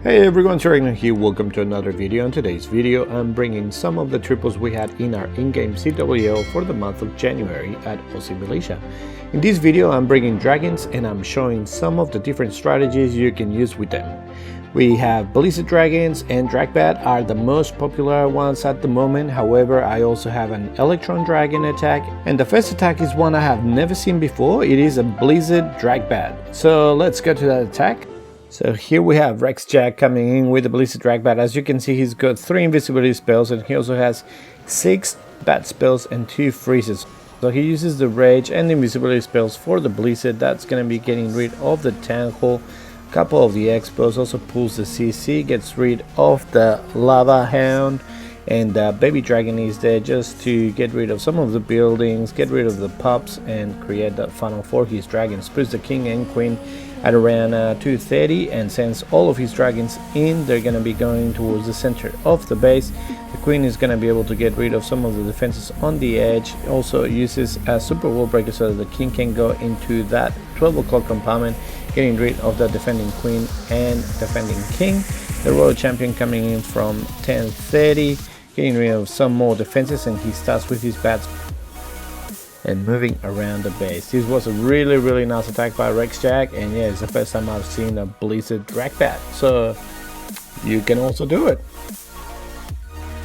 Hey everyone, Agnach here. Welcome to another video. In today's video, I'm bringing some of the triples we had in our in-game CWL for the month of January at Aussie Malaysia. In this video, I'm bringing dragons and I'm showing some of the different strategies you can use with them. We have Blizzard Dragons and DragBat are the most popular ones at the moment. However, I also have an Electron Dragon attack, and the first attack is one I have never seen before. It is a Blizzard Drabat. So let's go to that attack. So here we have Jack coming in with the Blizzard Drabat. As you can see, he's got 3 invisibility spells and he also has 6 bat spells and 2 freezes. So he uses the rage and the invisibility spells for the Blizzard. That's going to be getting rid of the Tangle, a couple of the expos, also pulls the CC, gets rid of the Lava Hound, and Baby Dragon is there just to get rid of some of the buildings, get rid of the pups, and create that funnel for his dragons. Puts the King and Queen at around 230 and sends all of his dragons in. They're going to be going towards the center of the base. The Queen is going to be able to get rid of some of the defenses on the edge. Also uses a super wall breaker so that the King can go into that 12 o'clock compartment, getting rid of the defending Queen and defending King. The Royal Champion coming in from 1030, getting rid of some more defenses, and he starts with his bats and moving around the base. This was a really nice attack by Jack, and yeah, it's the first time I've seen a Blizzard Drabat, so you can also do it.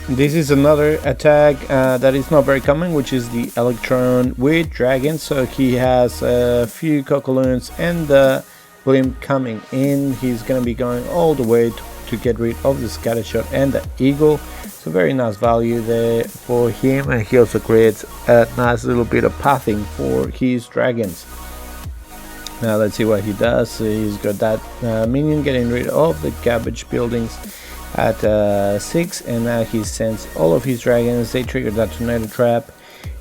This is another attack that is not very common, which is the Electrone with Dragon. So he has a few Cockaloons and the Blimp coming in. He's going to be going all the way to get rid of the Scattershot and the Eagle. So very nice value there for him, and he also creates a nice little bit of pathing for his dragons. Now let's see what he does. So he's got that minion getting rid of the garbage buildings at 6, and now he sends all of his dragons. They trigger that tornado trap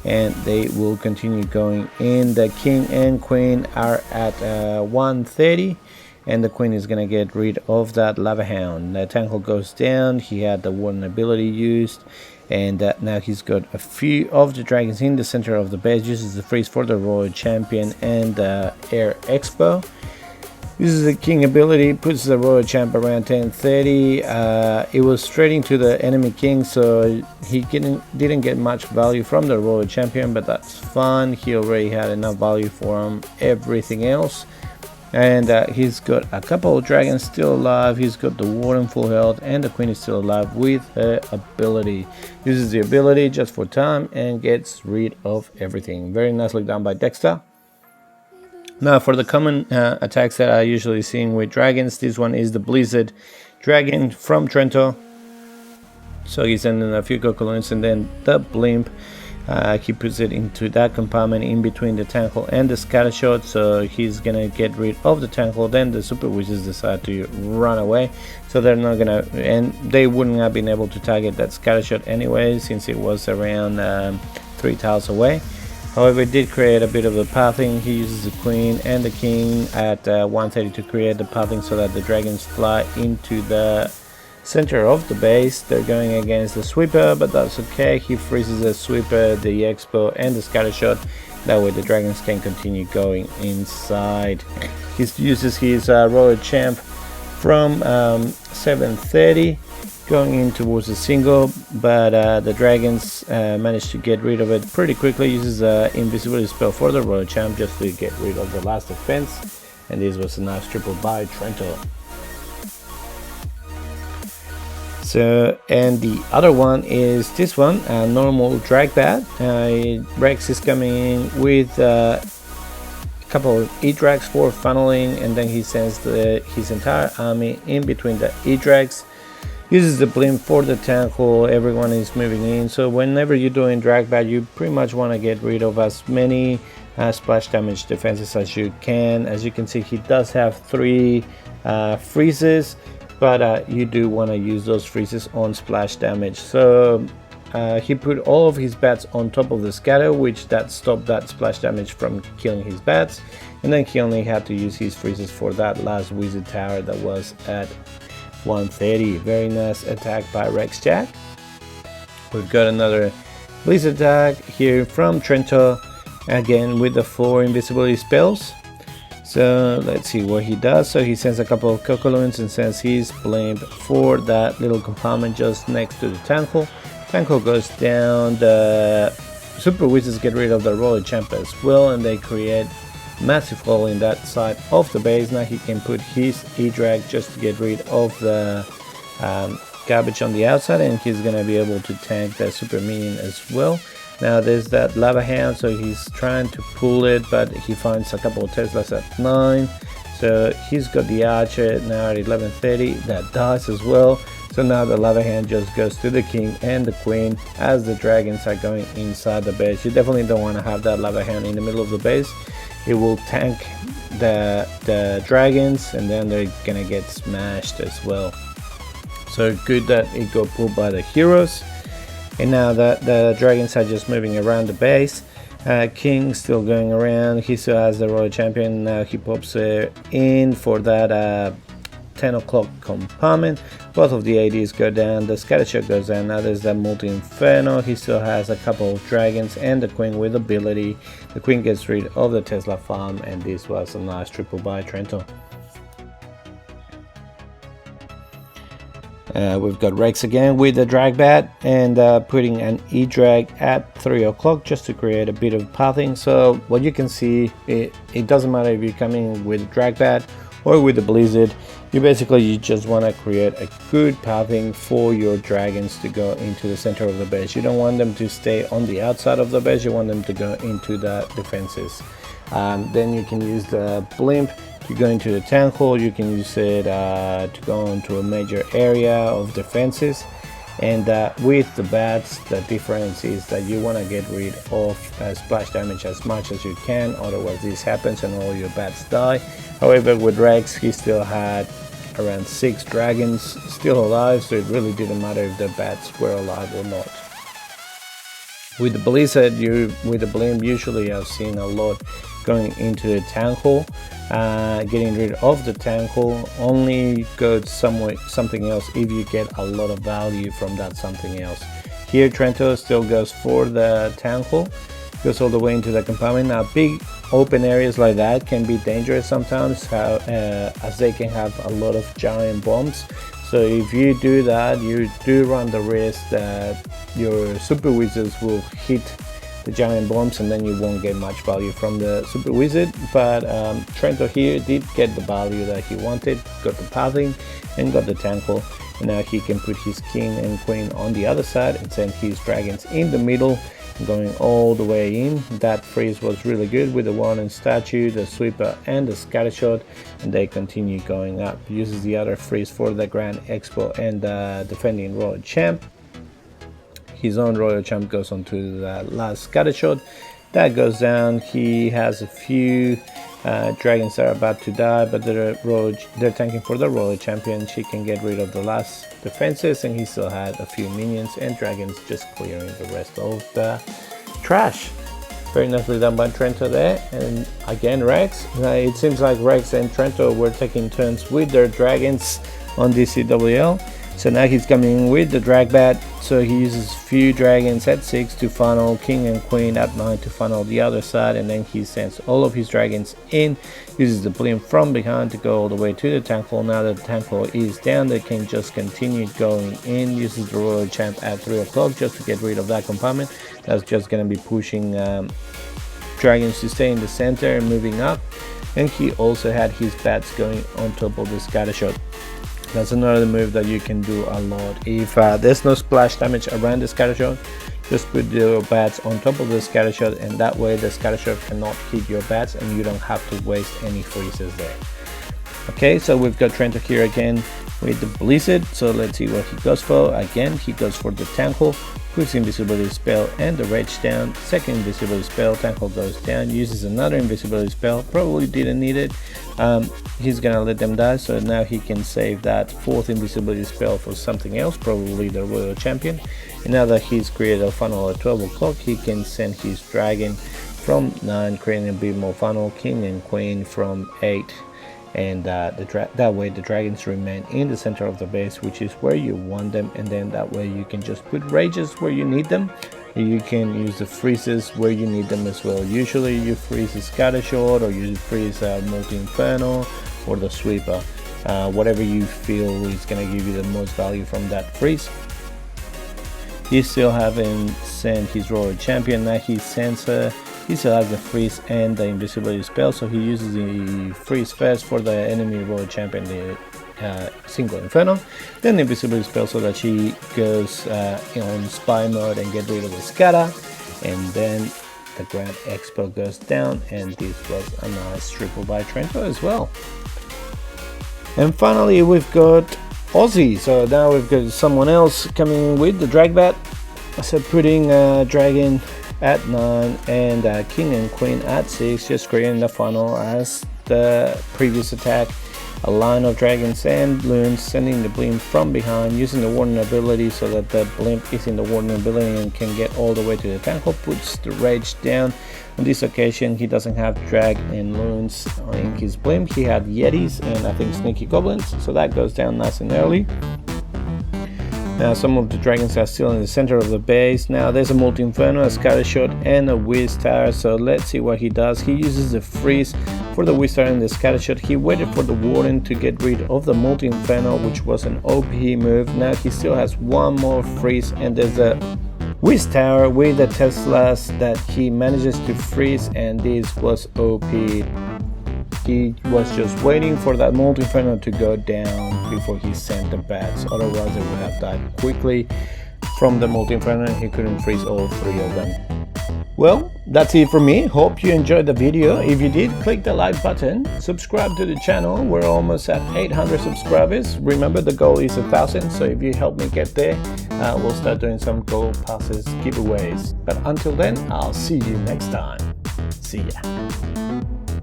and they will continue going in. The King and Queen are at 130, and the Queen is going to get rid of that Lava Hound. The Tangle goes down. He had the Warden ability used, and now he's got a few of the dragons in the center of the base. Uses the freeze for the Royal Champion and the Air Expo. Uses the King ability, puts the Royal Champ around 1030. It was straight into the enemy King, so he didn't get much value from the Royal Champion, but that's fine. He already had enough value for him, everything else. And he's got a couple of dragons still alive. He's got the Warden full health, and the Queen is still alive with her ability. Uses the ability just for time and gets rid of everything. Very nicely done by Dexter. Now for the common attacks that I usually see with dragons, this one is the Blizzard Dragon from Trento. So he's sending a few Cockaloons and then the Blimp. He puts it into that compartment in between the Tangle and the Scattershot, so he's gonna get rid of the Tangle. Then the Super Wizards decide to run away, so they're not gonna, and they wouldn't have been able to target that Scattershot anyway, since it was around 3 tiles away. However, it did create a bit of the pathing. He uses the Queen and the King at 130 to create the pathing so that the dragons fly into the center of the base. They're going against the Sweeper, but that's okay. He freezes the Sweeper, the Expo, and the Scattershot. That way the dragons can continue going inside. He uses his Royal Champ from 730, going in towards the single, but the dragons managed to get rid of it pretty quickly. Uses an invisibility spell for the Royal Champ just to get rid of the last defense, and this was a nice triple by Trento. So, and the other one is this one, a normal DragBat. Rex is coming in with a couple of E-Drags for funneling, and then he sends his entire army in between the E-Drags. Uses the Blimp for the Tangle. Everyone is moving in, so whenever you're doing DragBat, you pretty much want to get rid of as many splash damage defenses as you can. As you can see, he does have 3 freezes, but you do want to use those freezes on splash damage. So he put all of his bats on top of the scatter, which that stopped that splash damage from killing his bats, and then he only had to use his freezes for that last wizard tower that was at 130. Very nice attack by Jack. We've got another Blizzard attack here from Trento, again with the 4 invisibility spells. So let's see what he does. So he sends a couple of Cockaloons and sends his blimp for that little compartment just next to the Tankle. Tankle goes down. The Super Wizards get rid of the Royal Champ as well, and they create massive hole in that side of the base. Now he can put his E-Drag just to get rid of the garbage on the outside, and he's gonna be able to tank the Super Minion as well. Now there's that Lava Hound, so he's trying to pull it, but he finds a couple of Teslas at 9. So he's got the Archer now at 11:30, that dies as well. So now the Lava Hound just goes to the King and the Queen as the dragons are going inside the base. You definitely don't want to have that Lava Hound in the middle of the base. It will tank the dragons, and then they're gonna get smashed as well. So good that it got pulled by the heroes. And now that the dragons are just moving around the base, King still going around. He still has the Royal Champion. Now he pops in for that 10 o'clock compartment. Both of the ADs go down. The Scattershot goes down. Now there's that Multi-Inferno. He still has a couple of dragons and the Queen with ability. The Queen gets rid of the Tesla farm, and this was a nice triple by Trento. We've got Rex again with the DragBat and putting an E-Drag at 3 o'clock just to create a bit of pathing. So what you can see, it doesn't matter if you're coming with DragBat or with the Blizzard. You just want to create a good pathing for your dragons to go into the center of the base. You don't want them to stay on the outside of the base, you want them to go into the defenses. Then you can use the blimp to go into the tank hole. You can use it to go into a major area of defenses. And with the bats, the difference is that you want to get rid of splash damage as much as you can, otherwise this happens and all your bats die. However, with Rex, he still had around 6 dragons still alive, so it really didn't matter if the bats were alive or not. With the Blizzard, with the blimp, usually I've seen a lot going into the tank hole. Getting rid of the tank hole only goes something else if you get a lot of value from that something else. Here Trento still goes for the tank hole, goes all the way into the compartment. Now big open areas like that can be dangerous sometimes, as they can have a lot of giant bombs. So if you do that, you do run the risk that your Super Wizards will hit the giant bombs, and then you won't get much value from the Super Wizard. But Trento here did get the value that he wanted, got the pathing and got the tank hole, and now he can put his King and Queen on the other side and send his dragons in the middle, going all the way in. That freeze was really good with the Warden statue, the Sweeper and the Scattershot, and they continue going up. Uses the other freeze for the Grand Expo and the defending Royal Champ. His own Royal Champ goes on to the last Scattershot. That goes down. He has a few dragons that are about to die, but they're tanking for the Royal Champion. She can get rid of the last defenses, and he still had a few minions and dragons just clearing the rest of the trash. Very nicely done by Trento there. And again Rex. It seems like Rex and Trento were taking turns with their dragons on DCWL. So now he's coming with the DragBat, so he uses few dragons at 6 to funnel King and Queen at 9 to funnel the other side, and then he sends all of his dragons in, uses the blimp from behind to go all the way to the tank hole. Now that the tank hole is down, they can just continue going in, uses the Royal Champ at 3 o'clock just to get rid of that compartment. That's just going to be pushing dragons to stay in the center and moving up, and he also had his bats going on top of the Scattershot. That's another move that you can do a lot. If there's no splash damage around the Scattershot, just put your bats on top of the Scattershot, and that way the Scattershot cannot hit your bats and you don't have to waste any freezes there. Okay, so we've got Trento here again with the Blizzard, so let's see what he goes for. Again, he goes for the tank hole, puts invisibility spell and the rage down. Second invisibility spell, tank hole goes down, uses another invisibility spell, probably didn't need it. He's gonna let them die, so now he can save that fourth invisibility spell for something else, probably the Royal Champion. And now that he's created a funnel at 12 o'clock, he can send his dragon from 9, creating a bit more funnel, King and Queen from 8. And that way the dragons remain in the center of the base, which is where you want them, and then that way you can just put rages where you need them, You can use the freezes where you need them as well. Usually you freeze a scattershot, or you freeze a multi-inferno or the sweeper, whatever you feel is going to give you the most value from that freeze. He still haven't sent his royal champion. Now he sends her. He still has the freeze and the invisibility spell, so he uses the freeze first for the enemy royal champion, the single inferno, then the invisibility spell so that she goes on spy mode and get rid of the scatter, and then the Grand Expo goes down, and this was a nice triple by Trento as well. And finally we've got Aussie, so now we've got someone else coming in with the DragBat. So putting Dragon at 9 and King and Queen at 6, just creating the funnel as the previous attack. A line of dragons and balloons, sending the blimp from behind, using the warning ability so that the blimp is in the warning ability and can get all the way to the temple, puts the rage down. On this occasion he doesn't have drag and loons in his blimp, he had yetis and I think sneaky goblins, so that goes down nice and early. Now some of the dragons are still in the center of the base. Now there's a multi-inferno, a scattershot and a whiz tower, so let's see what he does. He uses the freeze for the whiz tower and the scattershot. He waited for the warden to get rid of the multi-inferno, which was an OP move. Now he still has one more freeze, and there's a whiz tower with the Teslas that he manages to freeze, and this was OP. He was just waiting for that multi-inferno to go down before he sent the bats, otherwise they would have died quickly from the multi-inferno and he couldn't freeze all 3 of them. Well, that's it for me. Hope you enjoyed the video. If you did, click the like button, subscribe to the channel. We're almost at 800 subscribers. Remember, the goal is 1,000, so if you help me get there, we'll start doing some gold passes giveaways. But until then, I'll see you next time. See ya.